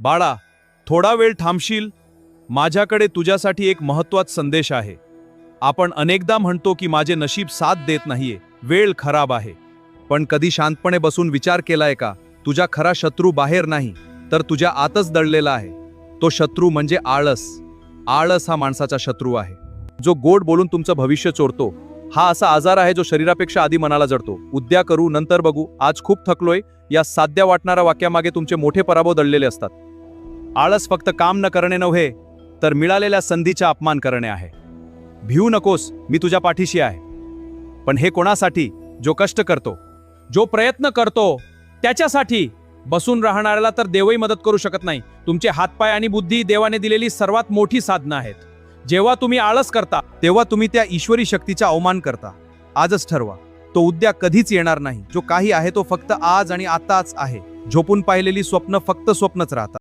बाळा, थोडा वेळ थांबशील? माझ्याकडे तुझ्यासाठी एक महत्त्वाचा संदेश आहे. आपण अनेकदा म्हणतो की माझे नशीब साथ देत नाहीये, वेळ खराब आहे. पण कधी शांतपणे बसून विचार केलाय का? तुझा खरा शत्रू बाहेर नाही, तर तुझ्या आतच दडलेला आहे. तो शत्रू म्हणजे आळस. आळस हा माणसाचा शत्रू आहे, जो गोड बोलून तुमचं भविष्य चोरतो. हा असा आजार आहे जो शरीरापेक्षा आधी मनाला जडतो. उद्या करू, नंतर बघू, आज खूप थकलोय, या साध्या वाटणाऱ्या वाक्यामागे तुमचे मोठे पराभव दडलेले असतात. आळस फक्त काम न करणे नव्हे, तर मिळालेल्या संधीचा अपमान करणे आहे. भिवू नकोस, मी तुझ्या पाठीशी आहे. पण हे कोणासाठी? जो कष्ट करतो, जो प्रयत्न करतो त्याच्यासाठी. बसून राहणाऱ्याला तर देवही मदत करू शकत नाही. तुमचे हातपाय आणि बुद्धी देवाने दिलेली सर्वात मोठी साधनं आहेत. जेव्हा तुम्ही आळस करता, तेव्हा तुम्ही त्या ईश्वरी शक्तीचा अवमान करता. आजच ठरवा, तो उद्या कधीच येणार नाही. जो काही आहे तो फक्त आज आणि आताच आहे. झोपून पाहिलेली स्वप्न फक्त स्वप्नच राहतात.